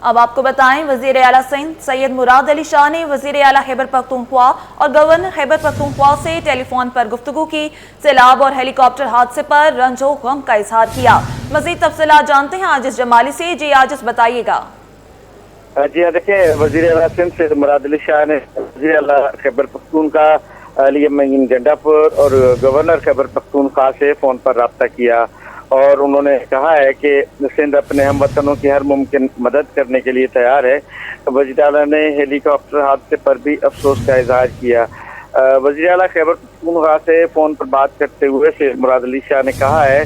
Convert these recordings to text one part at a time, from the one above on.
अब आपको बताएं, वजीर आला सिंध सैयद मुराद अली शाह ने वजीर आला खैबर पख्तूनख्वा और गवर्नर खैबर पख्तूनख्वा से टेलीफोन पर गुफ्तगू की। सैलाब और हेलीकॉप्टर हादसे पर रंजो गम का इजहार किया। मजीद तफसीलात जानते हैं आजिज जमाली से। जी आजिज, बताइएगा। जी हाँ, देखिए, वजीर आला सिंध सैयद मुराद अली शाह ने वजीर आला खैबर पख्तूनख्वा अली मईन गंडापुर और गवर्नर खैबर पख्तूनख्वा से फोन पर राब्ता किया और उन्होंने कहा है कि सिंध अपने हमवतनों की हर मुमकिन मदद करने के लिए तैयार है। वज़ीर आला ने हेलीकॉप्टर हादसे पर भी अफसोस का इजहार किया। वज़ीर आला खैबर पख्तूनख्वा से फ़ोन पर बात करते हुए सैयद मुराद अली शाह ने कहा है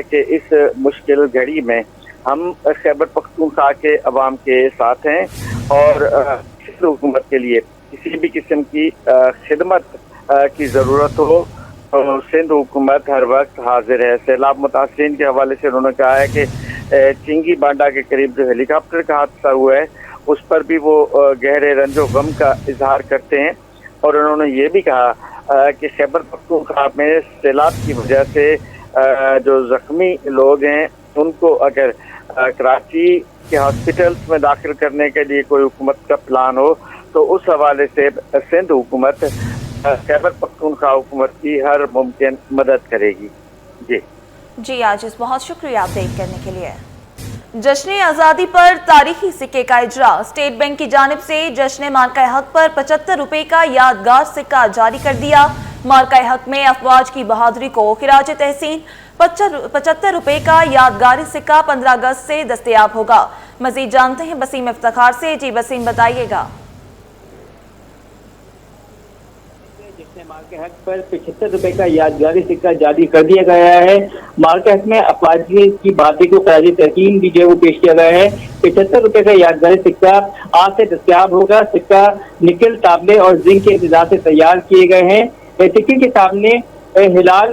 कि इस मुश्किल घड़ी में हम खैबर पख्तूनख्वा के अवाम के साथ हैं और हुकूमत के लिए किसी भी किस्म की खिदमत की ज़रूरत हो तो सिंध हुकूमत हर वक्त हाजिर है। सैलाब मुतासरीन के हवाले से उन्होंने कहा है कि चिंगी बांडा के करीब जो हेलीकॉप्टर का हादसा हुआ है उस पर भी वो गहरे रंजो गम का इजहार करते हैं और उन्होंने ये भी कहा कि खैबर पख्तूनख्वा में सैलाब की वजह से जो जख्मी लोग हैं उनको अगर कराची के हॉस्पिटल्स में दाखिल करने के लिए कोई हुकूमत का प्लान हो तो उस हवाले से सिंध हुकूमत खैबर पख्तूनख्वा हुकूमत की हर मुमकिन मदद करेगी। जी आजिज, बहुत शुक्रिया अपडेट करने के लिए। जश्न आज़ादी पर तारीखी सिक्के का इजरा। स्टेट बैंक की जानिब से जश्न मार्का हक पर 75 रुपए का यादगार सिक्का जारी कर दिया। मार्का हक में अफवाज की बहादुरी को खिराज तहसीन 75 रुपए का यादगारी सिक्का 15 अगस्त से दस्तयाब होगा। मजीद जानते हैं बसीम इफ्तिखार से। जी बसीम, बताइएगा। मार्के हक पर 75 रुपए का यादगारी सिक्का जारी कर दिया गया है। मार्के हक में अफवाजी की बहादुरी को खराज तहसीन भी जो वो पेश किया गया है। 75 रुपए का यादगारी सिक्का आज से दस्तयाब होगा। सिक्का निकल, तांबे और जिंक के इंतजार से तैयार किए गए हैं। सिक्के के सामने हिलाल,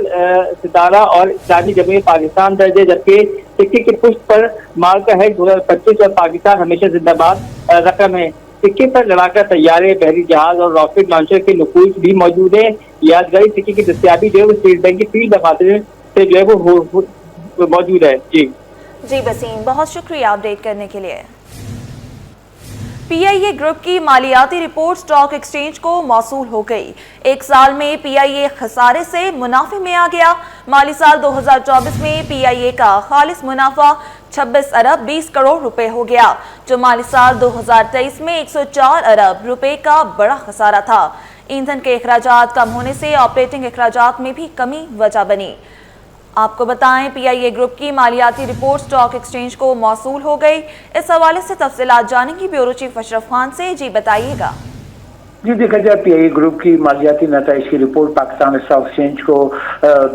सितारा और इस्लामी जमहूरियत पाकिस्तान दर्ज है, जबकि सिक्के की पुष्ट पर मार्का हक 2025 और पाकिस्तान हमेशा जिंदाबाद रकम है। सिक्के पर लड़ाका तैयारे, बहरी जहाज और रॉकेट लॉन्चर के नकूश भी मौजूद है। यादगारी सिक्के की दस्तयाबी जो है स्टेट बैंक की फील्ड दफातर से जो है वो मौजूद है। जी बसीम, बहुत शुक्रिया अपडेट करने के लिए। पीआईए ग्रुप की मालियाती रिपोर्ट स्टॉक एक्सचेंज को मौसूल हो गई। एक साल में पीआईए खसारे से मुनाफे में आ गया। माली साल 2024 में पीआईए का खालिस मुनाफा 26 अरब 20 करोड़ रुपए हो गया, जो माली साल 2023 में 104 अरब रुपए का बड़ा खसारा था। ईंधन के अखराजात कम होने से ऑपरेटिंग अखराजात में भी कमी वजह बनी। आपको बताएं, पीआईए ग्रुप की मालियाती रिपोर्ट स्टॉक एक्सचेंज को मौसूल हो गई। इस हवाले से तफसीलात जानेंगे ब्यूरो चीफ अशरफ खान से। जी बताइएगा। जी, देखा जाए पीआईए ग्रुप की मालियाती नताइज की रिपोर्ट पाकिस्तान स्टॉक एक्सचेंज को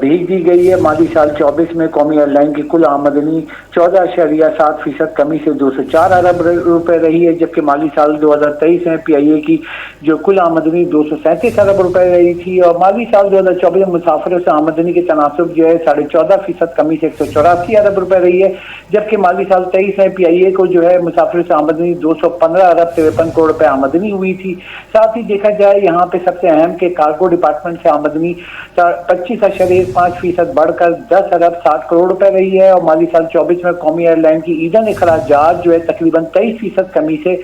भेज दी गई है। माली साल 24 में कौमी एयरलाइन की कुल आमदनी 14.7% कमी से 204 अरब रुपए रही है, जबकि माली साल 2023 में पीआईए की जो कुल आमदनी 237 अरब रुपए रही थी और माली साल 2024 में मुसाफिरों से आमदनी के तनासब जो है 14.5% कमी से 184 अरब रुपए रही है, जबकि माली साल 23 में पीआईए को जो है मुसाफिरों से आमदनी 215 अरब 53 करोड़ रुपए आमदनी हुई थी। साथ ही देखा जाए यहाँ पे सबसे अहम के कार्गो डिपार्टमेंट से आमदनी 25.5% बढ़कर 10 अरब 60 करोड़ रुपए रही है और माली साल 24 में कौमी एयरलाइन की ईंधन अखराजात जो है तकरीबन 23% कमी से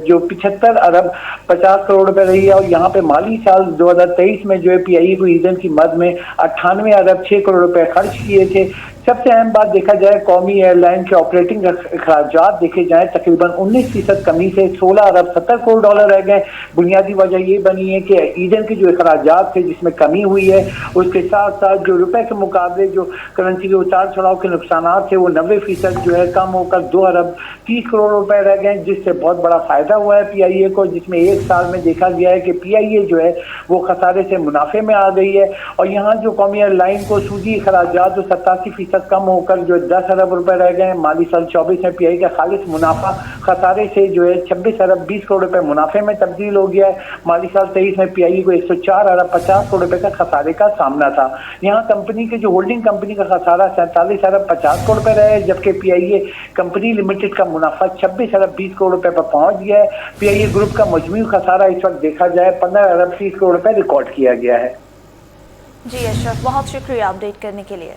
जो 75 अरब 50 करोड़ रुपए रही है और यहाँ पे माली साल 2023 में जो है पीआईए को ईंधन की मद में 98 अरब 6 करोड़ रुपए खर्च किए थे। सबसे अहम बात देखा जाए कौमी एयरलाइन के ऑपरेटिंग अखराजात देखे जाए तकरीबन 19% कमी से 16 अरब 70 करोड़ डॉलर रह गए। बुनियादी वजह ये बनी है कि ईंधन के जो अखराजात थे जिसमें कमी हुई है, उसके साथ साथ जो रुपए के मुकाबले जो करेंसी के उतार चढ़ाव के नुकसान थे वो 90% जो है कम होकर 2 अरब 30 करोड़ रुपए रह गए, जिससे बहुत बड़ा फायदा हुआ है पीआईए को, जिसमें एक साल में देखा गया है कि पीआईए जो है वो खसारे से मुनाफे में आ गई है और यहाँ जो कौमी एयरलाइन को सूदी अखराजात जो 87% कम होकर जो 10 अरब रुपए रह गए। माली साल 24 में पीआईए का खालिस मुनाफा खसारे से जो है 26 अरब 20 करोड़ रुपए मुनाफे में तब्दील हो गया है। माली साल 23 में पीआईए को 104 अरब 50 करोड़ रुपए का खसारे का सामना था। यहाँ कंपनी के जो होल्डिंग कंपनी का खसारा 47 अरब 50 करोड़ रुपए रहे, जबकि पीआईए कंपनी लिमिटेड का मुनाफा 26 अरब 20 करोड़ रुपए पर पहुंच गया है। पीआईए ग्रुप का मजमू खसारा इस वक्त देखा जाए 15 अरब 30 करोड़ रुपए रिकॉर्ड किया गया है। जी अशरफ, बहुत शुक्रिया अपडेट करने के लिए।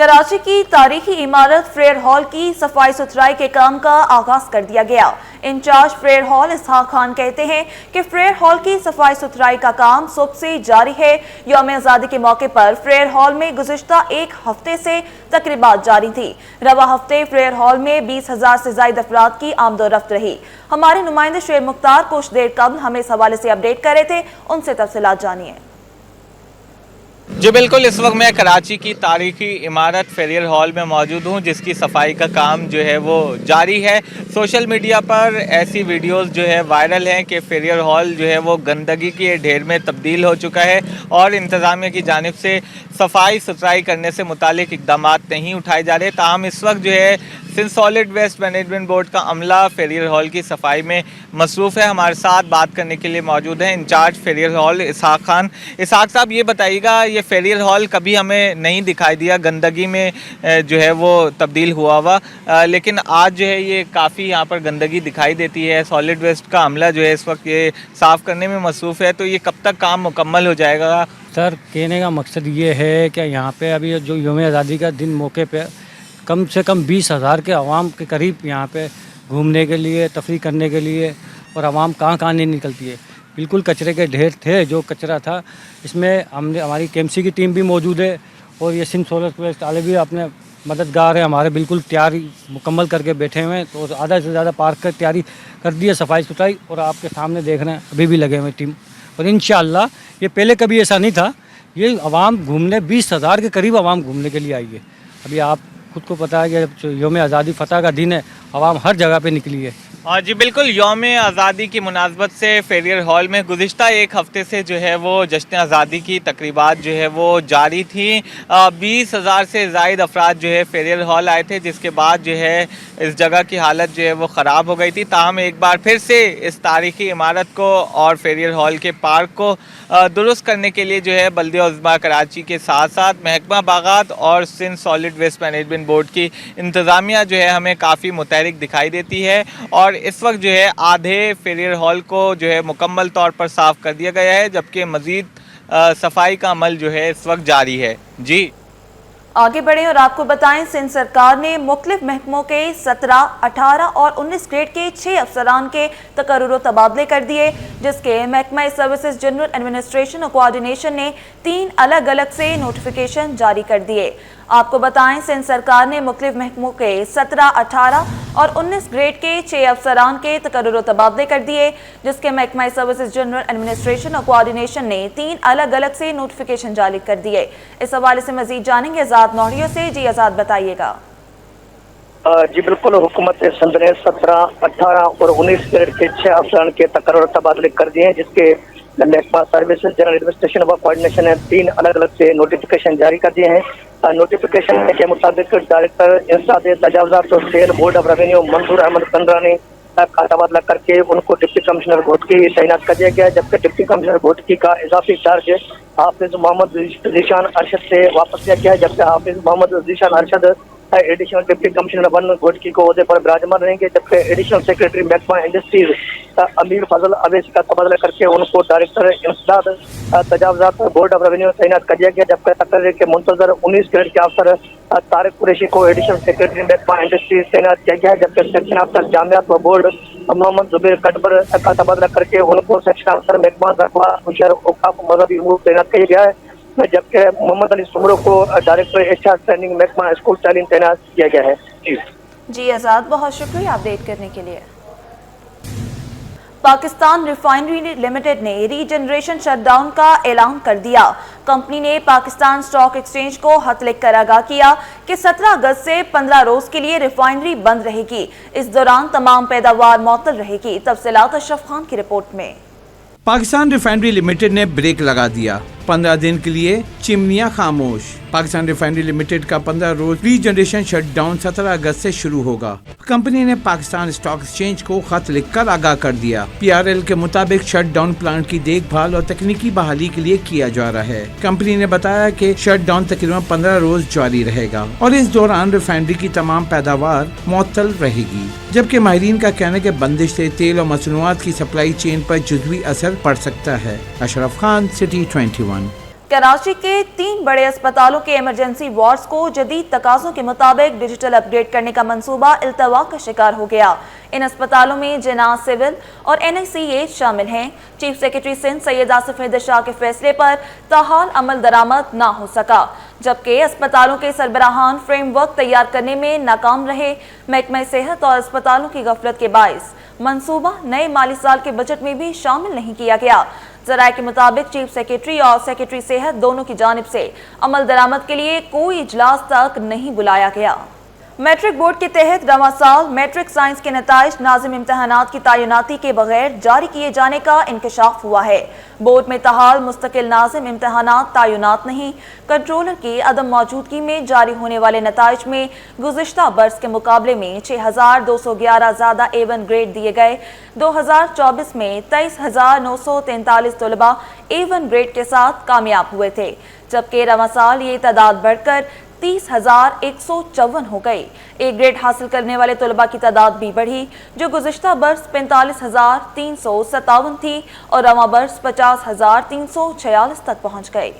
कराची की तारीखी इमारत फ्रेयर हॉल की सफाई सुथराई के काम का आगाज कर दिया गया। इंचार्ज फ्रेयर हॉल इसहाक खान कहते हैं कि फ्रेयर हॉल की सफाई सुथराई का काम सुबह से जारी है। यौम आज़ादी के मौके पर फ्रेयर हॉल में गुज़िश्ता एक हफ्ते से तकरीबात जारी थी। रवा हफ्ते फ्रेयर हॉल में 20,000 से ज़ायद अफराद की आमदोरफ्त रही। हमारे नुमाइंदे शेर मुख्तार कुछ देर कबल हमें इस हवाले से अपडेट कर रहे थे, उनसे तफसीलात जानिए। जी बिल्कुल, इस वक्त मैं कराची की तारीखी इमारत फेरियर हॉल में मौजूद हूँ, जिसकी सफाई का काम जो है वो जारी है। सोशल मीडिया पर ऐसी वीडियोस जो है वायरल हैं कि फेरियर हॉल जो है वो गंदगी के ढेर में तब्दील हो चुका है और इंतज़ामिया की जानिब से सफाई सुथराई करने से मुतालिक इक़दाम नहीं उठाए जा रहे। ताहम इस वक्त जो है Sindh solid waste management board का अमला फेरियर हॉल की सफाई में मसरूफ़ है। हमारे साथ बात करने के लिए मौजूद हैं इंचार्ज फेरियर हॉल इसहाक खान। इसहाक साहब, ये बताइएगा, ये फेरियर हॉल कभी हमें नहीं दिखाई दिया, गंदगी में जो है वो तब्दील हुआ लेकिन आज जो है ये काफ़ी यहाँ पर गंदगी दिखाई देती है। सॉलिड वेस्ट का अमला जो है इस वक्त ये साफ़ करने में मसरूफ़ है, तो ये कब तक काम मुकम्मल हो जाएगा? सर, कहने का मकसद ये है कि यहाँ पे अभी जो यौम आज़ादी का दिन मौके पे कम से कम 20,000 के अवाम के करीब यहाँ पे घूमने के लिए, तफरीह करने के लिए, और अवाम कहाँ नहीं निकलती है। बिल्कुल कचरे के ढेर थे, जो कचरा था इसमें हमारी KMC की टीम भी मौजूद है और ये सिंध सॉलिड वेस्ट वाले भी अपने मददगार हैं हमारे, बिल्कुल तैयारी मुकम्मल करके बैठे हुए हैं। तो आधा से ज़्यादा पार्क की तैयारी कर दी है, सफाई सुथराई, और आपके सामने देख रहे हैं अभी भी लगे हुए टीम। और इंशाअल्लाह ये पहले कभी ऐसा नहीं था, ये अवाम घूमने 20,000 के करीब अवाम घूमने के लिए आई है। अभी आप खुद को पता है कि यौम आज़ादी फ़तह का दिन है, अवाम हर जगह पे निकली है। जी बिल्कुल, यौम आज़ादी की मुनासबत से फेरियर हॉल में गुज़िश्ता एक हफ़्ते से जो है वो जश्न आज़ादी की तकरीबात जो है वो जारी थी। 20,000 से ज़ायद अफराद जो है फेरियर हॉल आए थे, जिसके बाद जो है इस जगह की हालत जो है वो ख़राब हो गई थी। ताहम एक बार फिर से इस तारीख़ी इमारत को और फेरियर हॉल के पार्क को दुरुस्त करने के लिए जो है बल्दिया-उज़्मा कराची के साथ साथ महकमा बागात और Sindh solid waste management board की इंतज़ामिया जो है हमें काफ़ी मुतहरिक दिखाई देती है। और इस वक्त जो है आधे फेरियर हॉल को जो है मुकम्मल तौर पर साफ़ कर दिया गया है, जबकि मज़ीद सफाई का अमल जो है इस वक्त जारी है। जी आगे बढ़ें और आपको बताएं, सिंध सरकार ने मुख्तलिफ महकमों के 17, 18 और 19 ग्रेड के 6 अफसरान के तकर्रुर तबादले कर दिए, जिसके महकमा सर्विसेज जनरल एडमिनिस्ट्रेशन और कोऑर्डिनेशन ने 3 अलग अलग से नोटिफिकेशन जारी कर दिए। आपको बताएं, सिंध सरकार ने मुख्तलिफ महकमों के 17, 18 और 19 ग्रेड के 6 अफसरान के तकर्रुर तबादले कर दिए, जिसके महकमा सर्विसेज जनरल एडमिनिस्ट्रेशन और कोऑर्डिनेशन ने 3 अलग अलग से नोटिफिकेशन जारी कर दिए। इस हवाले से मजीद जानेंगे आज़ाद नौरियों से। जी आज़ाद, बताइएगा। जी बिल्कुल, हुकूमत सिंध ने 17, 18 और 19 ग्रेड के 6 अफसरान के तकर्रुर तबादले कर दिए हैं, जिसके महकमा सर्विसेज जनरल एडमिनिस्ट्रेशन व कोऑर्डिनेशन ने 3 अलग अलग से नोटिफिकेशन जारी कर दिए हैं। नोटिफिकेशन के मुताबिक डायरेक्टर इंसाद तजावजात और सेल बोर्ड ऑफ रेवेन्यू मंजूर अहमद कंदरानी का तबादला करके उनको डिप्टी कमिश्नर घोटकी तैनात कर दिया गया, जबकि डिप्टी कमिश्नर घोटकी का इजाफी चार्ज हाफिज मोहम्मद ज़ीशान अरशद से वापस लिया गया है, जबकि Hafiz Mohammad Zeeshan Arshad additional deputy commissioner 1 Ghotki को ओहदे पर विराजमान रहेंगे, जबकि एडिशनल सेक्रेटरी महकमा इंडस्ट्रीज अमीर फजल अवैसी का तबादला करके उनको डायरेक्टर इंसदाद तजावजात बोर्ड ऑफ रेवेन्यू तैनात कर दिया गया, जबकि तकरीर के मुंतजर 19 ग्रेड के अफसर तारिक कुरैशी को एडिशनल सेक्रेटरी महकमा इंडस्ट्रीज तैनात किया गया है, जबकि सेक्शन अफसर जामियात व बोर्ड मोहम्मद जुबैर कटबर का तबादला करके उनको सेक्शन अफसर महकमा ज़क़वा हुशियार औक़ाफ़ मज़हबी उमूर तैनात किया गया है, जबकि मोहम्मद अली सुमरो को डायरेक्टर HR ट्रेनिंग महकमा स्कूल तालीम तैनात किया गया है। जी आज़ाद, बहुत शुक्रिया अपडेट करने के लिए। पाकिस्तान रिफाइनरी लिमिटेड ने रीजनरेशन शटडाउन का ऐलान कर दिया। कंपनी ने पाकिस्तान स्टॉक एक्सचेंज को खत लिखकर आगाह किया कि 17 अगस्त से 15 रोज के लिए रिफाइनरी बंद रहेगी। इस दौरान तमाम पैदावार मुअत्तल रहेगी। तफसीलात अशरफ खान की रिपोर्ट में। पाकिस्तान रिफाइनरी लिमिटेड ने ब्रेक लगा दिया, 15 दिन के लिए चिमनियां खामोश। पाकिस्तान रिफाइनरी लिमिटेड का 15 रोज रीजनरेशन शटडाउन 17 अगस्त से शुरू होगा। कंपनी ने पाकिस्तान स्टॉक एक्सचेंज को खत लिखकर आगाह कर दिया। PRL के मुताबिक शटडाउन प्लांट की देखभाल और तकनीकी बहाली के लिए किया जा रहा है। कंपनी ने बताया कि शटडाउन तकरीबन 15 रोज जारी रहेगा और इस दौरान रिफाइनरी की तमाम पैदावार मुअत्तल रहेगी, जबकि माहिरीन का कहना है कि बंदिश से तेल और मसनूआत की सप्लाई चेन पर जुज़वी असर पड़ सकता है। अशरफ खान, सिटी 21। कराची के 3 बड़े अस्पतालों के इमरजेंसी वार्ड्स को जदीद तकाज़ों के मुताबिक डिजिटल अपडेट करने का मंसूबा इल्तवा का शिकार हो गया। इन अस्पतालों में जिना, सिविल और NICH शामिल हैं। चीफ सेक्रेटरी सिंध सैयद आसिफ अहमद शाह के फैसले पर ताहाल अमल दरामद ना हो सका, जबकि अस्पतालों के सरबराहान फ्रेमवर्क तैयार करने में नाकाम रहे। महकमा सेहत और अस्पतालों की गफलत के बाइस मंसूबा नए माली साल के बजट में भी शामिल नहीं किया गया। ज़राए के मुताबिक चीफ सेक्रेटरी और सेक्रेटरी सेहत दोनों की जानिब से अमल दरामद के लिए कोई इजलास तक नहीं बुलाया गया। मैट्रिक बोर्ड के तहत रवां साल मैट्रिक साइंस के नताइज नाज़िम इम्तहानात की तैनाती के बगैर जारी किए जाने का इंकशाफ हुआ है। बोर्ड में ताहाल मुस्तकिल नाज़िम इम्तहानात तैनात नहीं। कंट्रोलर की अदम मौजूदगी में जारी होने वाले नताइज में गुज़िश्ता बर्स के मुकाबले में 6,211 ज़्यादा A1 ग्रेड दिए गए। 2024 में 23,943 तलबा A1 ग्रेड के साथ कामयाब हुए थे, जबकि रवां साल ये तादाद बढ़कर 30,154 हो गई। ए ग्रेड हासिल करने वाले तलबा की तादाद भी बढ़ी, जो गुज़िश्ता बर्स 45,357 थी और रवां बर्स 50,346 तक पहुंच गई।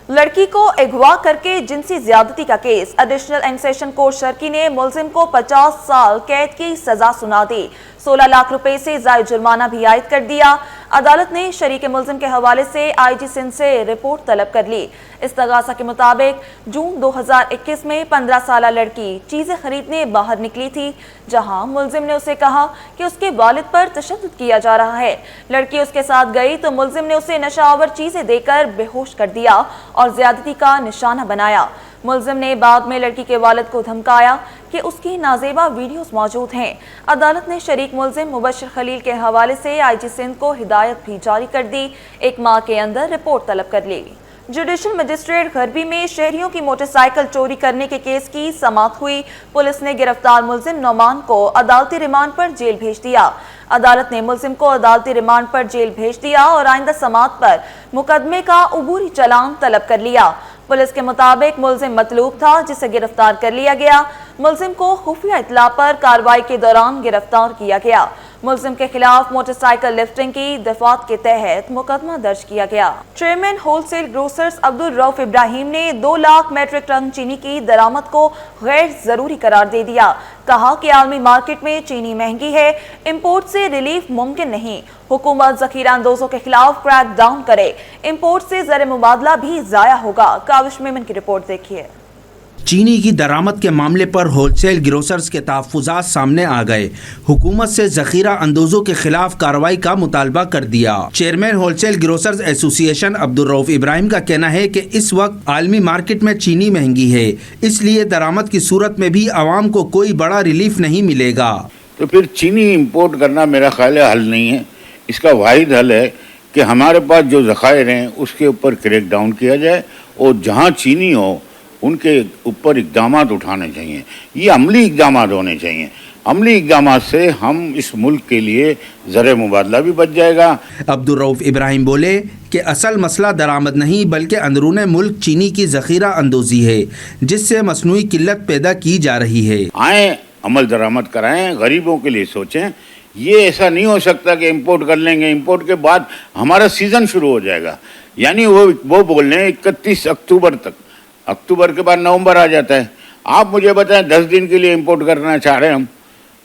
लड़की को अगवा करके जिनसी ज्यादती का case additional and session court Sharki ने मुलजिम को 50 साल कैद की सजा सुना दी। 16 लाख रुपए से जायद जुर्माना भी आयद कर दिया। अदालत ने शरीक मुलजिम के हवाले से IG सिंध से रिपोर्ट तलब कर ली। इस्तगासा के मुताबिक जून 2021 में 15 साल लड़की चीजें खरीदने बाहर निकली थी, जहां मुलजिम ने उसे कहा कि उसके वालिद पर तशद्दुद किया जा रहा है। लड़की उसके साथ गई तो मुलजिम ने उसे नशावर चीजें देकर बेहोश कर दिया और ज्यादती का निशाना बनाया। मुलजिम ने बाद में लड़की के वालिद को धमकाया कि उसकी नाजेबा वीडियोस मौजूद हैं। अदालत ने शरीक मुलजिम मुबश्शिर खलील के हवाले से IG सिंध को हिदायत भी जारी कर दी। 1 माह के अंदर रिपोर्ट तलब कर ली। जुडिशल मजिस्ट्रेट गरबी में शहरियों की मोटरसाइकिल चोरी करने के केस की समाअत हुई। पुलिस ने गिरफ्तार मुलजिम नौमान को अदालती रिमांड पर जेल भेज दिया। अदालत ने मुलजिम को अदालती रिमांड पर जेल भेज दिया और आइंदा समाअत पर मुकदमे का उबूरी चालान तलब कर लिया। पुलिस के मुताबिक मुलजिम मतलूब था, जिसे गिरफ्तार कर लिया गया। मुलजिम को खुफिया इत्तला पर कार्रवाई के दौरान गिरफ्तार किया गया। मुलजिम के खिलाफ मोटरसाइकिल लिफ्टिंग की दफात के तहत मुकदमा दर्ज किया गया। Chairman wholesale grocers Abdul Rauf Ibrahim ने 2 लाख मेट्रिक टन चीनी की दरामद को गैर जरूरी करार दे दिया। कहा कि आलमी मार्केट में चीनी महंगी है, इंपोर्ट से रिलीफ मुमकिन नहीं। हुकूमत जखीरा अंदोजों के खिलाफ क्रैक डाउन करे, इंपोर्ट से ज़र मुबादला भी जाया होगा। काविश मेमन की रिपोर्ट देखिए। चीनी की दरामद के मामले पर होलसेल ग्रोसर्स के तहफ़्फ़ुज़ात सामने आ गए। हुकूमत से ज़ख़ीरा अंदोज़ों के खिलाफ कार्रवाई का मुतालबा कर दिया। Chairman wholesale grocers association Abdul Rauf Ibrahim का कहना है कि इस वक्त आलमी मार्केट में चीनी महंगी है, इसलिए दरामद की सूरत में भी आवाम को कोई बड़ा रिलीफ नहीं मिलेगा। तो फिर चीनी इंपोर्ट करना मेरा ख्याल है हल नहीं है। इसका वाहिद हल है कि हमारे पास जो ज़खायर हैं उसके ऊपर क्रैक डाउन किया जाए और जहाँ चीनी हो उनके ऊपर इक़दामात उठाने चाहिए। ये अमली इक़दामात होने चाहिए। अमली इक़दामात से हम इस मुल्क के लिए ज़र मुबादला भी बच जाएगा। अब्दुल रऊफ इब्राहिम बोले कि असल मसला दरामद नहीं बल्कि अंदरूने मुल्क चीनी की ज़ख़ीरा अंदोज़ी है, जिससे मसनूई किल्लत पैदा की जा रही है। आए अमल दरामद कराएं, गरीबों के लिए सोचें। ये ऐसा नहीं हो सकता कि इंपोर्ट कर लेंगे, इंपोर्ट के बाद हमारा सीज़न शुरू हो जाएगा। यानी वो बोल रहे हैं 31 अक्टूबर तक, अक्टूबर के बाद नवंबर आ जाता है। आप मुझे बताएं 10 दिन के लिए इंपोर्ट करना चाह रहे हैं हम,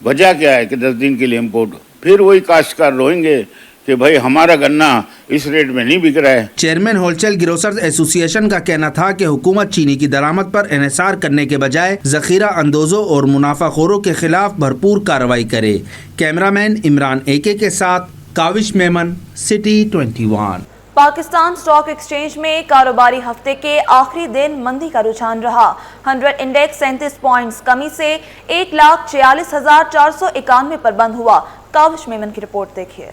वजह क्या है कि 10 दिन के लिए इंपोर्ट? फिर वही काश्तकार रोएंगे कि भाई हमारा गन्ना इस रेट में नहीं बिक रहा है। चेयरमैन होलसेल ग्रोसर्स एसोसिएशन का कहना था कि हुकूमत चीनी की दरामद पर इन्हिसार करने के बजाय ज़ख़ीरा अंदोज़ों और मुनाफाखोरों के खिलाफ भरपूर कार्रवाई करे। कैमरामैन इमरान AK के साथ Kavish Memon, city 21। Pakistan stock exchange में कारोबारी हफ्ते के आखिरी दिन मंदी का रुझान रहा। 100 इंडेक्स 37 पॉइंट्स कमी से 1,46,491 पर बंद हुआ। काविश मेमन की रिपोर्ट देखिए।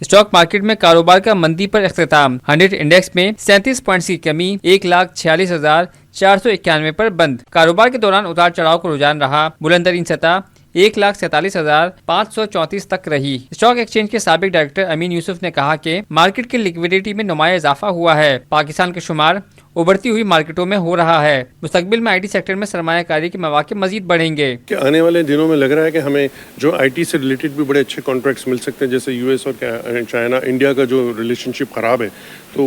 स्टॉक मार्केट में कारोबार का मंदी पर इख्तिताम। 100 इंडेक्स में 37 पॉइंट्स की कमी 1,46,491 पर बंद। कारोबार के दौरान उतार चढ़ाव का रुझान रहा। बुलंदतरीन सतह 1,47,534 तक रही। स्टॉक एक्सचेंज के साबिक डायरेक्टर अमीन यूसुफ ने कहा कि मार्केट की लिक्विडिटी में नुमाया इजाफा हुआ है। पाकिस्तान के शुमार उभरती हुई मार्केटों में हो रहा है। मुस्तकबिल में IT सेक्टर में सरमायाकारी के मौके मजीद बढ़ेंगे। कि आने वाले दिनों में लग रहा है कि हमें जो IT से रिलेटेड भी बड़े अच्छे कॉन्ट्रैक्ट्स मिल सकते हैं, जैसे US और चाइना इंडिया का जो रिलेशनशिप ख़राब है, तो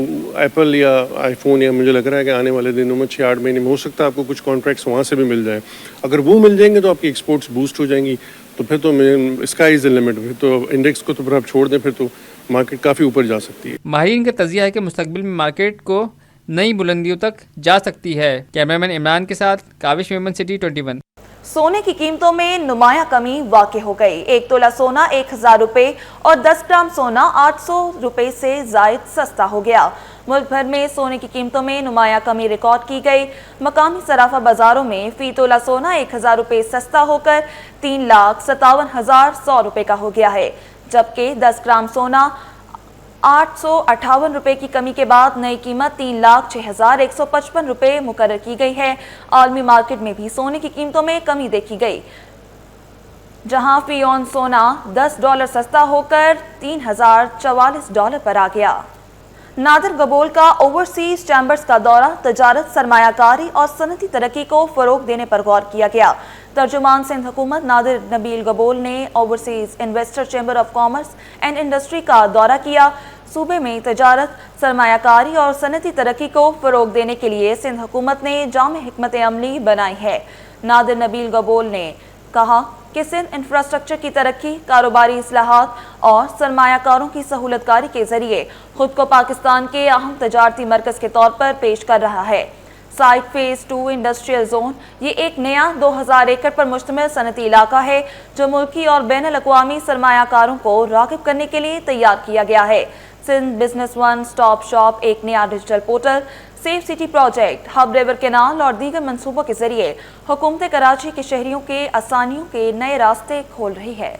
एप्पल या आईफोन, या मुझे लग रहा है कि आने वाले दिनों में 6-8 महीने में हो सकता है आपको कुछ कॉन्ट्रैक्ट्स वहाँ से भी मिल जाए। अगर वो मिल जाएंगे तो आपकी एक्सपोर्ट्स बूस्ट हो जाएंगी, तो फिर तो स्काई इज़ द लिमिट। फिर तो इंडेक्स को तो फिर आप छोड़ दें, फिर तो मार्केट काफ़ी ऊपर जा सकती है। माहिरीन का तज़किया है कि मुस्तकबिल में मार्केट को नई बुलंदियों तक जा सकती है। कैमरामैन इमरान के साथ काविश मेमन, सिटी 21। सोने की कीमतों में नुमाया कमी वाक़ई हो गई। 1 तोला सोना 1000 रुपये और 10 ग्राम सोना 800 रुपये से जायद सस्ता हो गया। मुल्क भर में सोने की कीमतों में नुमाया कमी रिकॉर्ड की गई। मकामी सराफा बाजारों में फी तोला सोना 1000 रुपये सस्ता होकर 3,57,100 रुपये का हो गया है, जबकि 10 ग्राम सोना 858 रुपये की कमी के बाद नई कीमत 3,06,155 रुपये मुकर्रर की गई है। आलमी मार्केट में भी सोने की कीमतों में कमी देखी गई, जहां फी ऑन सोना $10 सस्ता होकर $3,044 पर आ गया। नादिर गबोल का ओवरसीज चैम्बर्स का दौरा, तजारत, सरमायाकारी और सनती तरक्की को फ़रोग देने पर गौर किया गया। तर्जुमान सिंध हुकूमत नादिर नबील गबोल ने overseas investor chamber of commerce and industry का दौरा किया। सूबे में तजारत, सरमायाकारी और सनती तरक्की को फ़रोग देने के लिए सिंध हुकूमत ने जाम हिकमत अमली बनाई है। नादिर नबील गबोल ने कहा कि सिंध इंफ्रास्ट्रक्चर की तरक्की, कारोबारी इस्लाहात और सरमायाकारों की सहूलतकारी के जरिए खुद को पाकिस्तान के अहम तजारती मरकज़ के तौर पर पेश कर रहा है। साइट फेज़ 2 इंडस्ट्रियल जोन ये एक नया 2000 एकड़ पर मुश्तमिल सनती इलाका है, जो मुल्की और बैनुल अक़वामी सरमायाकारों को राग़िब करने के लिए तैयार किया गया है। Sindh business one stop shop एक नया digital portal, safe city project, Hub river canal और दीगर मंसूबों के जरिए हुकूमत कराची के शहरियों के आसानियों के नए रास्ते खोल रही है।